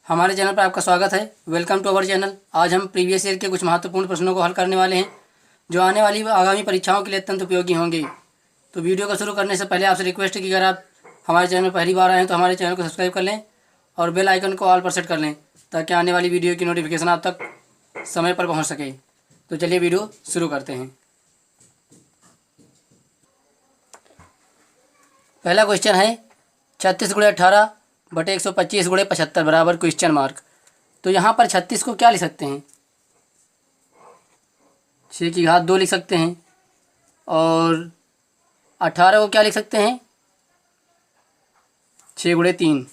हमारे चैनल पर आपका स्वागत है। Welcome to our channel. आज हम प्रीवियस ईयर के कुछ महत्वपूर्ण प्रश्नों को हल करने वाले हैं जो आने वाली आगामी परीक्षाओं के लिए अत्यंत उपयोगी होंगे। तो वीडियो को शुरू करने से पहले आपसे रिक्वेस्ट है कि अगर आप हमारे चैनल में पहली बार आए हैं तो हमारे चैनल को सब्सक्राइब कर लें और बेल आइकन को ऑल पर सेट कर लें ताकि आने वाली वीडियो की नोटिफिकेशन आप तक समय पर पहुँच सके। तो चलिए वीडियो शुरू करते हैं। पहला क्वेश्चन है 36×18/125/75 बराबर क्वेश्चन मार्क। तो यहाँ पर 36 को क्या लिख सकते हैं? 6 की घात 2 लिख सकते हैं। और 18 को क्या लिख सकते हैं? 6×3।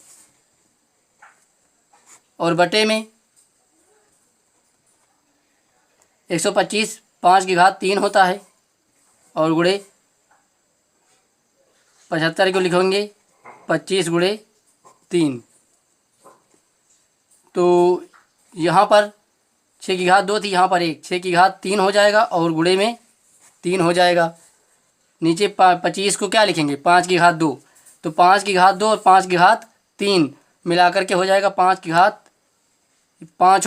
और बटे में 125 5 की घात 3 होता है और गुणे 75 को लिखेंगे 25×3। तो यहाँ पर 6 की घात 2 थी, यहाँ पर 6 की घात 3 हो जाएगा और गुणे में 3 हो जाएगा। नीचे 25 को क्या लिखेंगे? 5 की घात 2। तो 5 की घात 2 और 5 की घात 3 मिलाकर के हो जाएगा 5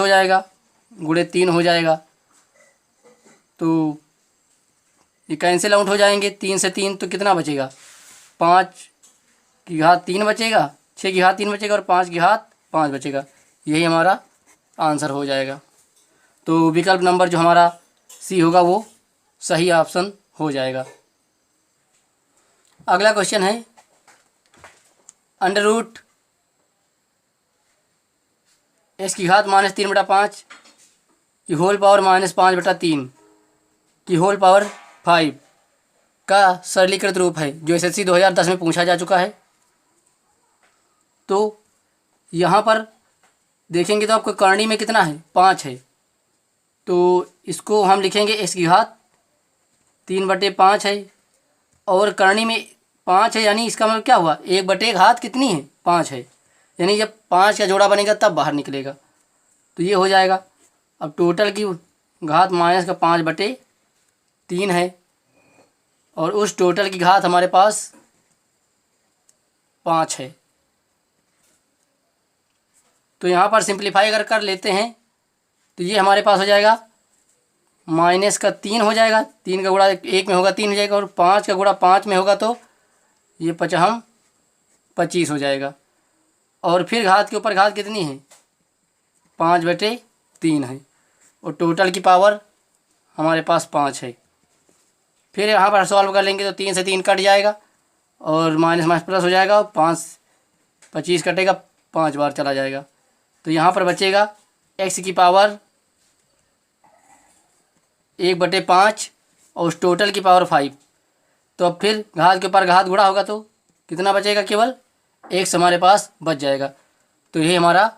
हो जाएगा, गुणे 3 हो जाएगा। तो ये कैंसिल आउट हो जाएंगे। 3 से 3 तो कितना बचेगा? 5 की घात 3 बचेगा, 6 की घात 3 बचेगा और 5 की घात 5 बचेगा। यही हमारा आंसर हो जाएगा। तो विकल्प नंबर जो हमारा सी होगा वो सही ऑप्शन हो जाएगा। अगला क्वेश्चन है √(x⁻³ की होल पावर -5/3 की होल पावर 5 का सरलीकृत रूप है जो एसएससी 2010 में पूछा जा चुका है। तो यहाँ पर देखेंगे तो आपको करणी में कितना है? 5 है। तो इसको हम लिखेंगे x⁻³ है और करणी में 5 है, यानी इसका मतलब क्या हुआ? 1/घात कितनी है? 5 है, यानी जब 5 का जोड़ा बनेगा तब बाहर निकलेगा। तो ये हो जाएगा। अब टोटल की घात -5/3 है और उस टोटल की घात हमारे पास 5 है। तो यहाँ पर सिंप्लीफाई अगर कर लेते हैं तो ये हमारे पास हो जाएगा -3 हो जाएगा। 3 का गुणा 1 में होगा 3 हो जाएगा और 5 का गुणा 5 में होगा तो ये 25 हो जाएगा। और फिर घात के ऊपर घात कितनी है? 5/3 है और टोटल की पावर हमारे पास 5 है। फिर यहाँ पर सॉल्व कर लेंगे तो 3 से 3 कट जाएगा और माइनस प्लस हो जाएगा और 25 कटेगा, 5 बार चला जाएगा। तो यहाँ पर बचेगा x⁻1/5 और उस टोटल की पावर 5। तो अब फिर घात के ऊपर घात गुणा होगा तो कितना बचेगा? केवल x हमारे पास बच जाएगा। तो यही हमारा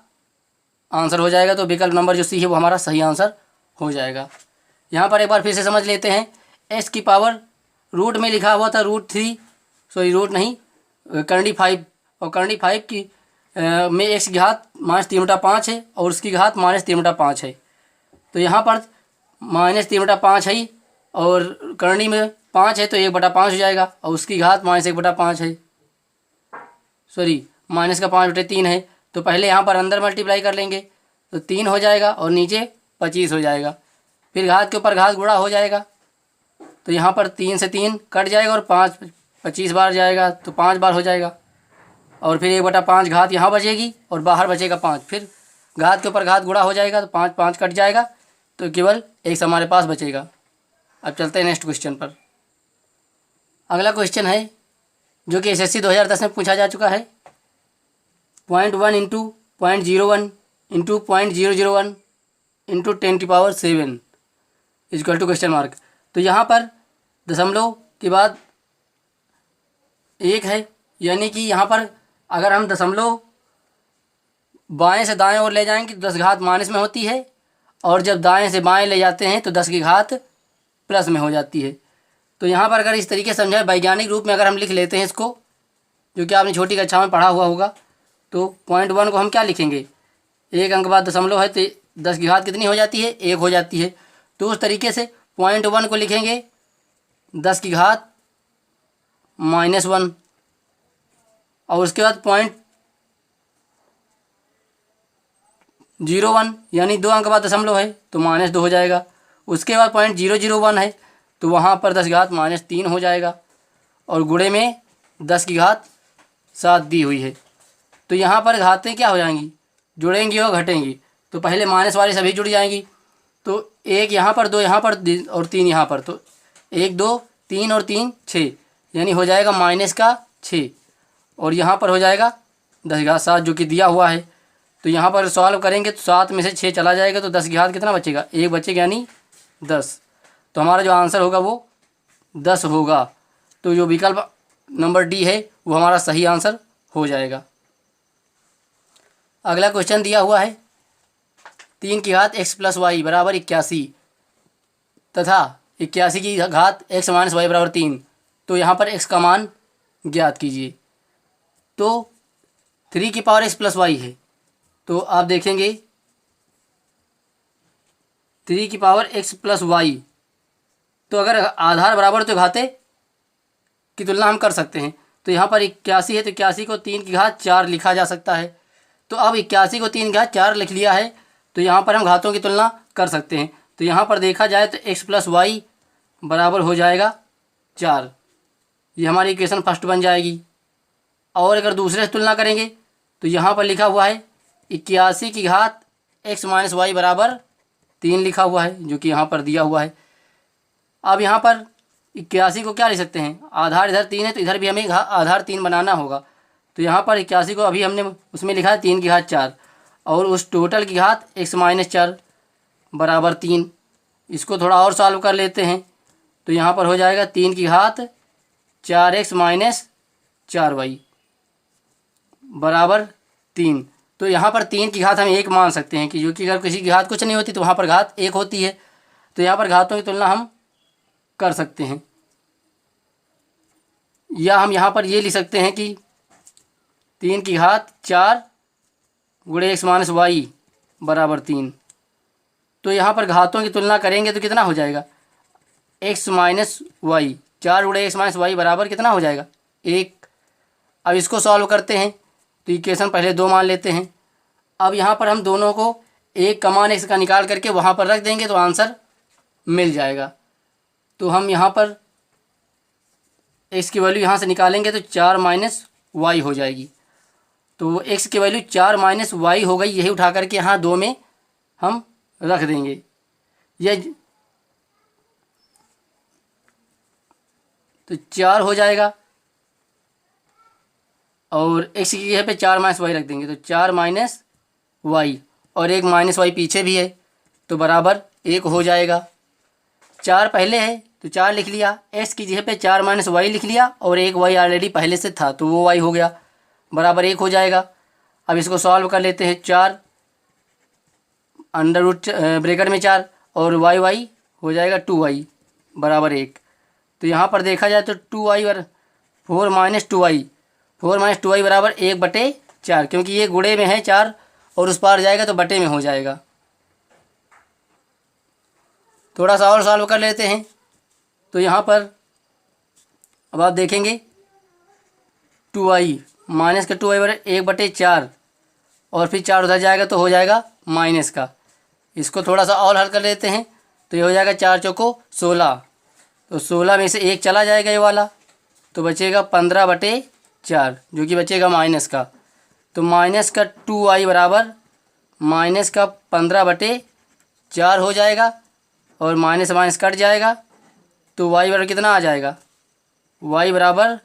आंसर हो जाएगा। तो विकल्प नंबर जो सी है वो हमारा सही आंसर हो जाएगा। यहाँ पर एक बार फिर से समझ लेते हैं। x की पावर रूट में लिखा हुआ था करणी 5 और करणी 5 की में x⁻³ है और उसकी घात -3/5 है। तो यहाँ पर -3/5 है और करणी में 5 है तो 1/5 हो जाएगा और उसकी घात -1/5 है, माइनस का 5/3 है। तो पहले यहाँ पर अंदर मल्टीप्लाई कर लेंगे तो 3 हो जाएगा और नीचे 25 हो जाएगा। फिर घात के ऊपर घात गुणा हो जाएगा तो यहाँ पर 3 से 3 कट जाएगा और 25 बार जाएगा तो 5 बार हो जाएगा। और फिर 1/5 घात यहाँ बचेगी और बाहर बचेगा 5। फिर घात के ऊपर घात गुणा हो जाएगा तो 5 कट जाएगा तो केवल x हमारे पास बचेगा। अब चलते हैं नेक्स्ट क्वेश्चन पर। अगला क्वेश्चन है जो कि एसएससी 2010 में पूछा जा चुका है। 0.1 × 0.01 × 0.001 × 10⁻7 = (?). तो यहाँ पर दशमलव के बाद 1 है, यानी कि यहाँ पर अगर हम दशमलव बाएं से दाएं ओर ले जाएंगे तो 10 घात माइनस में होती है और जब दाएं से बाएं ले जाते हैं तो 10 की घात प्लस में हो जाती है। तो यहाँ पर अगर इस तरीके से समझाए वैज्ञानिक रूप में अगर हम लिख लेते हैं इसको, जो कि आपने छोटी कक्षा में पढ़ा हुआ होगा, तो 0.1 को हम क्या लिखेंगे? 1 अंक बाद दशमलव है तो 10 की घात कितनी हो जाती है? 1 हो जाती है। तो उस तरीके से 0.1 को लिखेंगे 10 की घात -1 और उसके बाद 0.01 यानी 2 अंक बाद दशमलव है तो -2 हो जाएगा। उसके बाद 0.001 है तो वहाँ पर 10 की घात -3 हो जाएगा और गुणे में 10 की घात 7 दी हुई है। तो यहाँ पर घातें क्या हो जाएंगी, जुड़ेंगी और घटेंगी। तो पहले माइनस वाली सभी जुड़ जाएंगी। तो 1 यहाँ पर, 2 यहाँ पर और 3 यहाँ पर। तो 1 2 3 और 3 6 यानी हो जाएगा -6 और यहाँ पर हो जाएगा 10 की घात 7 जो कि दिया हुआ है। तो यहाँ पर सॉल्व करेंगे तो 7 में से 6 चला जाएगा तो 10 की घात कितना बचेगा, 1 बचेगा यानी 10। तो हमारा जो आंसर होगा वो 10 होगा। तो जो विकल्प नंबर डी है वो हमारा सही आंसर हो जाएगा। अगला क्वेश्चन दिया हुआ है 3 की घात x + y = 81 तथा 81 की घात x - y = 3। तो यहाँ पर x का मान ज्ञात कीजिए। तो 3 की पावर x + y है तो आप देखेंगे 3 की पावर x + y। तो अगर आधार बराबर तो घाते की तुलना हम कर सकते हैं। तो यहाँ पर 81 है तो 81 को 3 की घात 4 लिखा जा सकता है। तो अब 81 को 3 की घात 4 लिख लिया है तो यहाँ पर हम घातों की तुलना कर सकते हैं। तो यहाँ पर देखा जाए तो x + y बराबर हो जाएगा 4। ये हमारी इक्वेशन फर्स्ट बन जाएगी। और अगर दूसरे से तुलना करेंगे तो यहाँ पर लिखा हुआ है 81 की घात x - y = 3 लिखा हुआ है जो कि यहाँ पर दिया हुआ है। अब यहाँ पर 81 को क्या लिख सकते हैं, आधार इधर 3 है तो इधर भी हमें आधार 3 बनाना होगा। तो यहाँ पर 81 को अभी हमने उसमें लिखा है 3 की घात 4 और उस टोटल की घात x - 4 = 3। इसको थोड़ा और सॉल्व कर लेते हैं तो यहाँ पर हो जाएगा 3 की घात 4x - 4y = 3। तो यहाँ पर 3 की घात हम 1 मान सकते हैं कि जो कि अगर किसी की घात कुछ नहीं होती तो वहाँ पर घात 1 होती है। तो यहाँ पर घातों की तुलना हम कर सकते हैं या हम यहाँ पर ये लिख सकते हैं कि 3 की घात 4 × x - y = 3। तो यहाँ पर घातों की तुलना करेंगे तो कितना हो जाएगा, x - y 4 × x - y बराबर कितना हो जाएगा 1। अब इसको सॉल्व करते हैं तो इक्वेशन पहले 2 मान लेते हैं। अब यहाँ पर हम दोनों को 1 का मान x का निकाल करके वहाँ पर रख देंगे तो आंसर मिल जाएगा। तो हम यहाँ पर x की वैल्यू यहाँ से निकालेंगे तो 4 - y हो जाएगी। तो x की वैल्यू 4 - y हो गई। यही उठा करके यहाँ 2 में हम रख देंगे। यह तो 4 हो जाएगा और x की जगह पे 4 - y रख देंगे तो 4 - y और एक -y पीछे भी है तो बराबर 1 हो जाएगा। 4 पहले है तो 4 लिख लिया, x की जगह पे 4 - y लिख लिया और एक y ऑलरेडी पहले से था तो वो y हो गया बराबर 1 हो जाएगा। अब इसको सॉल्व कर लेते हैं। 4 √ ब्रैकेट में 4 और y हो जाएगा 2y = 1। तो यहाँ पर देखा जाए तो 2y और 4 - 2y 4 - 2y = 1/4 क्योंकि ये गुणे में है 4 और उस पार जाएगा तो बटे में हो जाएगा। थोड़ा सा और सॉल्व कर लेते हैं। तो यहाँ पर अब आप देखेंगे 2y - 2y = 1/4 और फिर 4 उधर जाएगा तो हो जाएगा माइनस का। इसको थोड़ा सा और हल कर लेते हैं तो ये हो जाएगा 4 चौको 16। तो 16 में से 1 चला जाएगा ये वाला तो बचेगा 15/4 जो कि बचेगा माइनस का। तो माइनस का 2y बराबर माइनस का 15/4 हो जाएगा और माइनस माइनस कट जाएगा तो y बराबर कितना आ जाएगा, y बराबर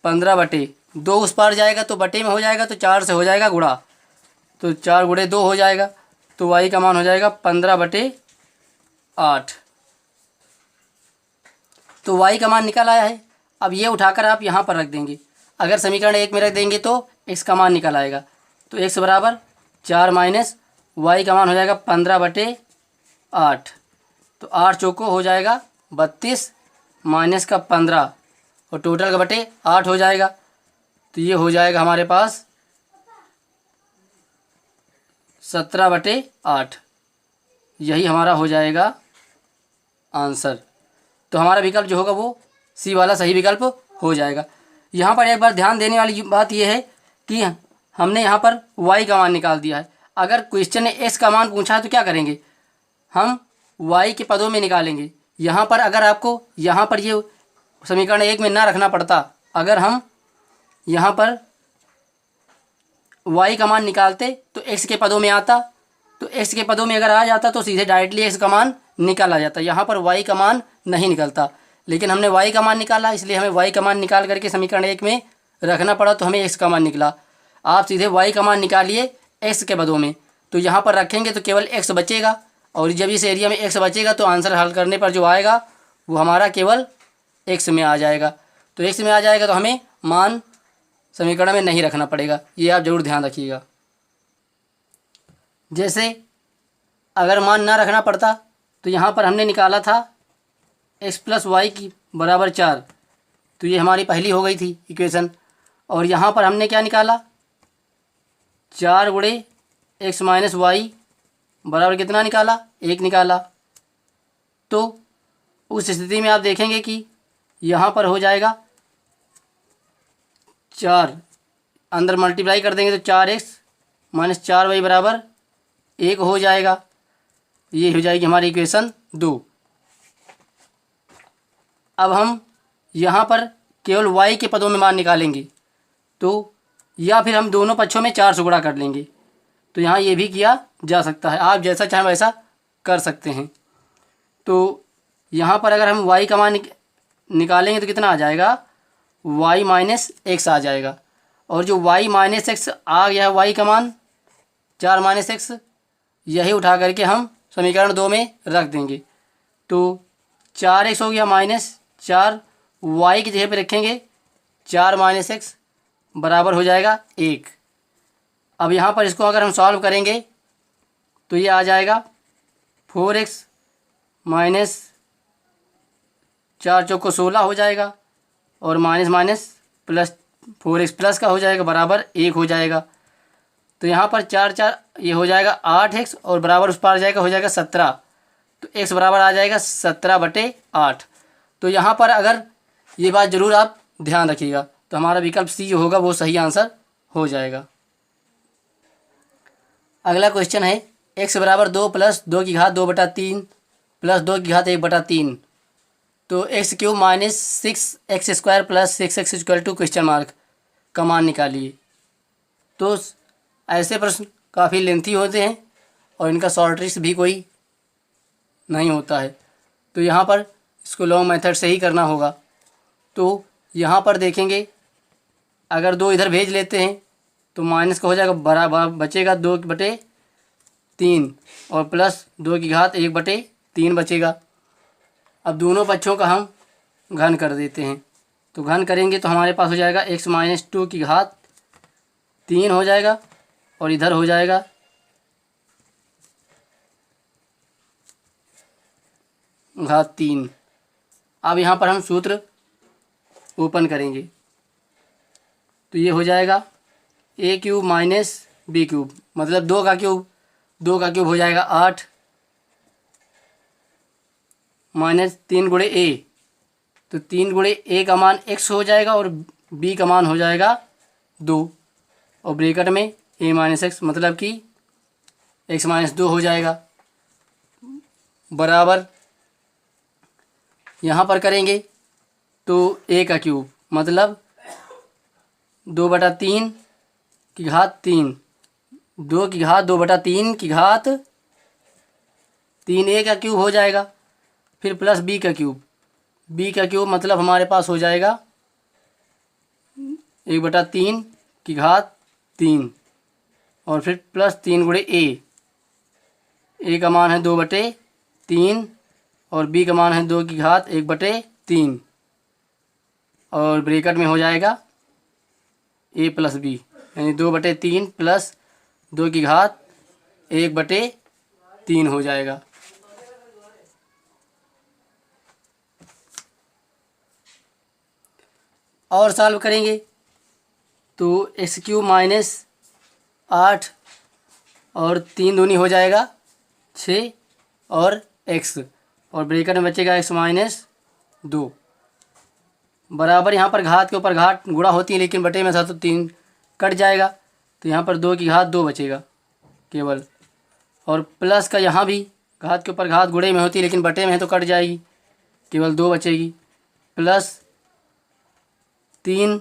15/2 उस पार जाएगा तो बटे में हो जाएगा तो 4 से हो जाएगा गुणा तो 4 × 2 हो जाएगा तो y का मान हो जाएगा 15/8। तो y का मान निकल आया है। अब ये उठाकर आप यहाँ पर रख देंगे। अगर समीकरण 1 में रख देंगे तो x का मान निकल आएगा। तो x बराबर 4 माइनस y का मान हो जाएगा 15/8। तो 8 चौको हो जाएगा 32 माइनस का 15 और टोटल का बटे 8 हो जाएगा। तो ये हो जाएगा हमारे पास 17/8। यही हमारा हो जाएगा आंसर। तो हमारा विकल्प जो होगा वो सी वाला सही विकल्प हो जाएगा। यहाँ पर एक बार ध्यान देने वाली बात यह है कि हमने यहाँ पर y का मान निकाल दिया है। अगर क्वेश्चन ने x का मान पूछा है तो क्या करेंगे, हम y के पदों में निकालेंगे। यहाँ पर अगर आपको यहाँ पर ये समीकरण 1 में ना रखना पड़ता, अगर हम यहाँ पर y का मान निकालते तो x के पदों में आता, तो x के पदों में अगर आ जाता तो सीधे डायरेक्टली x का मान निकाला जाता। यहाँ पर y का मान नहीं निकलता, लेकिन हमने y का मान निकाला, इसलिए हमें y का मान निकाल करके समीकरण 1 में रखना पड़ा, तो हमें x का मान निकला। आप सीधे y का मान निकालिए x के पदों में, तो यहाँ पर रखेंगे तो केवल x बचेगा, और जब इस एरिया में x बचेगा तो आंसर हल करने पर जो आएगा वो हमारा केवल x में आ जाएगा। तो x में आ जाएगा तो हमें मान समीकरण में नहीं रखना पड़ेगा, ये आप ज़रूर ध्यान रखिएगा। जैसे अगर मान ना रखना पड़ता तो यहाँ पर हमने निकाला था x + y की बराबर 4, तो ये हमारी पहली हो गई थी इक्वेशन। और यहाँ पर हमने क्या निकाला, 4 गुणे x - y बराबर कितना निकाला, 1 निकाला। तो उस स्थिति में आप देखेंगे कि यहाँ पर हो जाएगा 4, अंदर मल्टीप्लाई कर देंगे तो 4x - 4y बराबर 1 हो जाएगा। ये हो जाएगी हमारी इक्वेशन 2। अब हम यहाँ पर केवल y के पदों में मान निकालेंगे, तो या फिर हम दोनों पक्षों में 4 से गुणा कर लेंगे, तो यहाँ ये भी किया जा सकता है, आप जैसा चाहें वैसा कर सकते हैं। तो यहाँ पर अगर हम y का मान निकालेंगे तो कितना आ जाएगा, y - x आ जाएगा। और जो y - x आ गया है, y का मान 4 - x, यही उठा करके हम समीकरण 2 में रख देंगे। तो 4x हो गया -4, y की जगह पे रखेंगे 4 - x बराबर हो जाएगा 1। अब यहाँ पर इसको अगर हम सॉल्व करेंगे तो ये आ जाएगा 4x - 4 चौको 16 हो जाएगा, और माइनस प्लस 4x प्लस का हो जाएगा बराबर 1 हो जाएगा। तो यहाँ पर 4 4 ये हो जाएगा 8x, और बराबर उस पार जाएगा हो जाएगा 17, तो x बराबर आ जाएगा 17/8। तो यहाँ पर अगर ये बात ज़रूर आप ध्यान रखिएगा, तो हमारा विकल्प सी जो होगा वो सही आंसर हो जाएगा। अगला क्वेश्चन है x बराबर 2 + 2 की घात 2/3 + 2 की घात 1/3, तो x³ - 6x² + 6x = का मान निकालिए। तो ऐसे प्रश्न काफ़ी लेंथी होते हैं और इनका शॉर्ट ट्रिक्स भी कोई नहीं होता है, तो यहाँ पर इसको लॉन्ग मेथड से ही करना होगा। तो यहाँ पर देखेंगे, अगर 2 इधर भेज लेते हैं तो माइनस का हो जाएगा, बराबर बचेगा 2/3, और प्लस 2 की घात 1/3 बचेगा। अब दोनों पक्षों का हम घन कर देते हैं, तो घन करेंगे तो हमारे पास हो जाएगा x - 2 की घात 3 हो जाएगा, और इधर हो जाएगा घात 3। अब यहाँ पर हम सूत्र ओपन करेंगे तो ये हो जाएगा a³ - b³, मतलब 2 का क्यूब, 2 का क्यूब हो जाएगा 8 -3 गुणे a, तो 3 गुणे a का मान x हो जाएगा और b का मान हो जाएगा 2, और ब्रैकेट में a - x मतलब कि x - 2 हो जाएगा, बराबर यहाँ पर करेंगे तो a का क्यूब मतलब 2/3 की घात 3, 2 की घात 2/3 की घात 3 a का क्यूब हो जाएगा, फिर प्लस b का क्यूब, b का क्यूब मतलब हमारे पास हो जाएगा 1/3 की घात 3, और फिर प्लस 3 गुणे a का मान है 2/3 और b का मान है 2 की घात 1/3, और ब्रैकेट में हो जाएगा a + b, यानी 2/3 प्लस 2 की घात 1/3 हो जाएगा। और सॉल्व करेंगे तो x³ - 8 और 3 दूनी हो जाएगा 6 और x, और ब्रैकेट में बचेगा x - 2, बराबर यहाँ पर घात के ऊपर घात गुणा होती है, लेकिन बटे में था तो 3 कट जाएगा, तो यहाँ पर 2 की घात 2 बचेगा, केवल। और प्लस का यहाँ भी घात के ऊपर घात गुणे में होती है, लेकिन बटे में है तो कट जाएगी, केवल 2 बचेगी। प्लस 3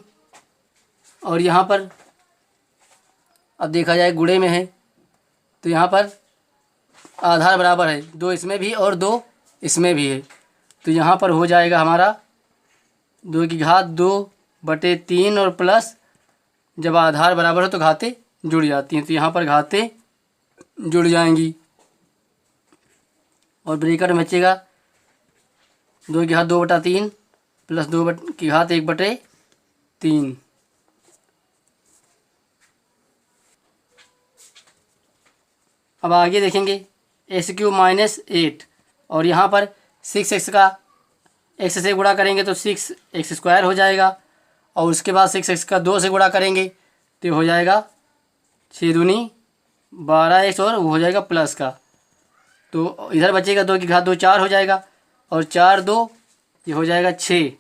और यहाँ पर अब देखा जाए गुणे में है तो यहाँ पर आधार बराबर है, 2 इसमें भी और 2 इसमें भी है। तो यहाँ पर हो जाएगा हमारा 2 की घात 2 बटे 3 और प्लस जब आधार बराबर हो तो घातें जुड़ जाती हैं, तो यहाँ पर घातें जुड़ जाएंगी और ब्रैकेट में बचेगा 2 की घात 2 बटा 3 प्लस 2 की घात 1 बटे 3। अब आगे देखेंगे x³ माइनस 8 और यहाँ पर 6x का x से गुणा करेंगे तो 6x² हो जाएगा और उसके बाद 6x का 2 से गुणा करेंगे तो हो जाएगा 6 दूनी 12x और वो हो जाएगा प्लस का। तो इधर बचेगा 2 की घात 2 4 हो जाएगा और 4 2 ये हो जाएगा 6।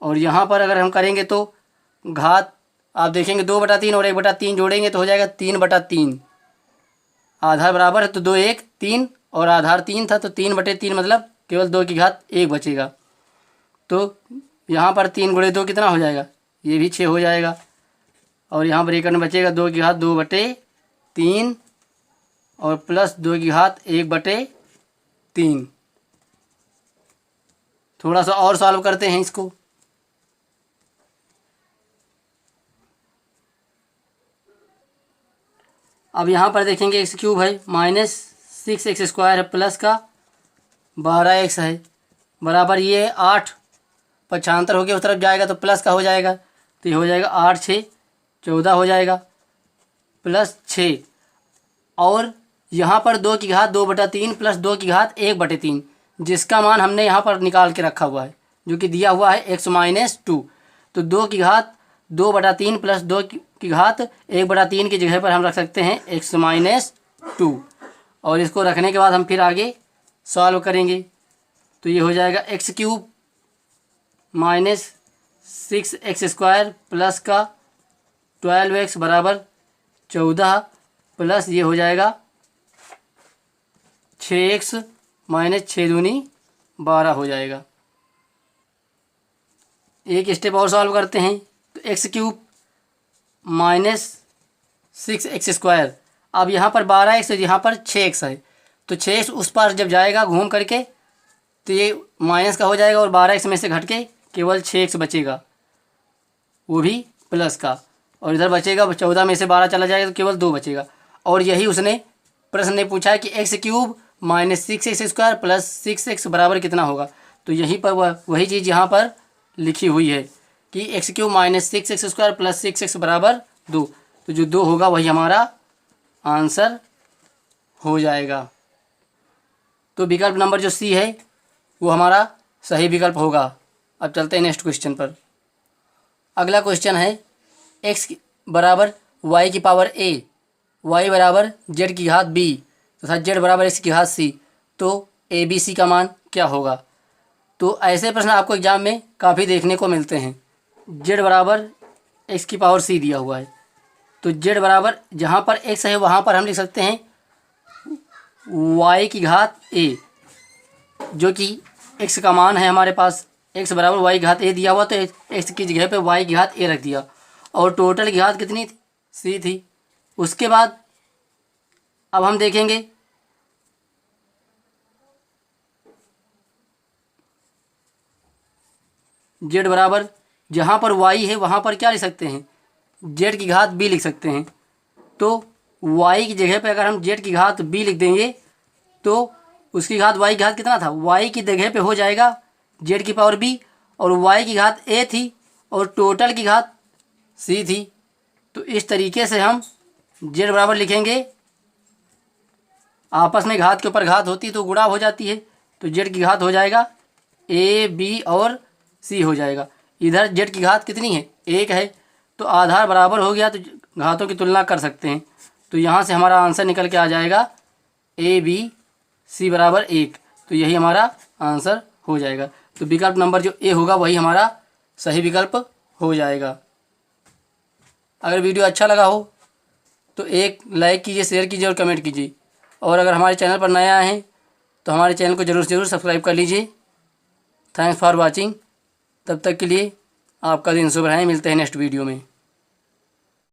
और यहाँ पर अगर हम करेंगे तो घात आप देखेंगे 2 बटा 3 और 1 बटा 3 जोड़ेंगे तो हो जाएगा 3 बटा 3। आधार बराबर है तो 2 1 3 और आधार 3 था तो 3 बटे 3 मतलब केवल 2 की घात 1 बचेगा। तो यहाँ पर 3 गुणे 2 कितना हो जाएगा, ये भी 6 हो जाएगा। और यहाँ ब्रैकेट में बचेगा 2 की घात 2 बटे 3 और प्लस 2 की घात 1 बटे 3। थोड़ा सा और सॉल्व करते हैं इसको। अब यहाँ पर देखेंगे x³ है माइनस 6x² है प्लस का 12x है बराबर ये 8 पक्षांतर होकर उस तरफ जाएगा तो प्लस का हो जाएगा तो ये हो जाएगा 8 6 14 हो जाएगा प्लस 6। और यहाँ पर 2 की घात 2 बटा 3 प्लस 2 की घात 1 बटे 3 जिसका मान हमने यहाँ पर निकाल के रखा हुआ है जो कि दिया हुआ है x माइनस 2। तो 2 की घात 2 बटा 3 प्लस 2 की घात 1 बटा 3 की जगह पर हम रख सकते हैं x माइनस 2 और इसको रखने के बाद हम फिर आगे सॉल्व करेंगे तो ये हो जाएगा x³ माइनस 6x² प्लस का 12x बराबर 14 प्लस ये हो जाएगा 6x माइनस 6 दूनी 12 हो जाएगा। एक स्टेप और सॉल्व करते हैं तो x³ माइनस 6x²। अब यहाँ पर 12x और यहाँ पर 6x है तो 6x उस पार जब जाएगा घूम करके तो ये माइनस का हो जाएगा और 12x में से घट के केवल 6x बचेगा वो भी प्लस का। और इधर बचेगा 14 में से 12 चला जाएगा तो केवल 2 बचेगा। और यही उसने प्रश्न ने पूछा है कि x³ minus 6x² plus 6x बराबर कितना होगा। तो यहीं पर वही चीज़ यहाँ पर लिखी हुई है कि x³ minus 6x² plus 6x बराबर 2। तो जो 2 होगा वही हमारा आंसर हो जाएगा। तो विकल्प नंबर जो सी है वो हमारा सही विकल्प होगा। अब चलते हैं नेक्स्ट क्वेश्चन पर। अगला क्वेश्चन है x बराबर y की पावर a, y बराबर z की घात b तथा z बराबर x की घात c, तो a b c का मान क्या होगा। तो ऐसे प्रश्न आपको एग्जाम में काफ़ी देखने को मिलते हैं। z बराबर x की पावर c दिया हुआ है तो z बराबर जहाँ पर x है वहाँ पर हम लिख सकते हैं y की घात a जो कि x का मान है हमारे पास। x बराबर y की घात a दिया हुआ तो x की जगह पे y की घात a रख दिया और टोटल की घात कितनी थी, c थी। उसके बाद अब हम देखेंगे z बराबर जहाँ पर y है वहाँ पर क्या लिख सकते हैं, z की घात b लिख सकते हैं। तो y की जगह पे अगर हम z की घात b लिख देंगे तो उसकी घात y की घात कितना था, y की जगह पे हो जाएगा z की पावर b और y की घात a थी और टोटल की घात c थी। तो इस तरीके से हम z बराबर लिखेंगे, आपस में घात के ऊपर घात होती तो गुणा हो जाती है तो z की घात हो जाएगा a b और c हो जाएगा। इधर z की घात कितनी है, 1 है तो आधार बराबर हो गया तो घातों की तुलना कर सकते हैं। तो यहाँ से हमारा आंसर निकल के आ जाएगा a b c बराबर 1। तो यही हमारा आंसर हो जाएगा। तो विकल्प नंबर जो ए होगा वही हमारा सही विकल्प हो जाएगा। अगर वीडियो अच्छा लगा हो तो एक लाइक कीजिए, शेयर कीजिए और कमेंट कीजिए। और अगर हमारे चैनल पर नया हैं तो हमारे चैनल को ज़रूर से ज़रूर सब्सक्राइब कर लीजिए। Thanks for watching. तब तक के लिए आपका दिन शुभ रहे। मिलते हैं नेक्स्ट वीडियो में।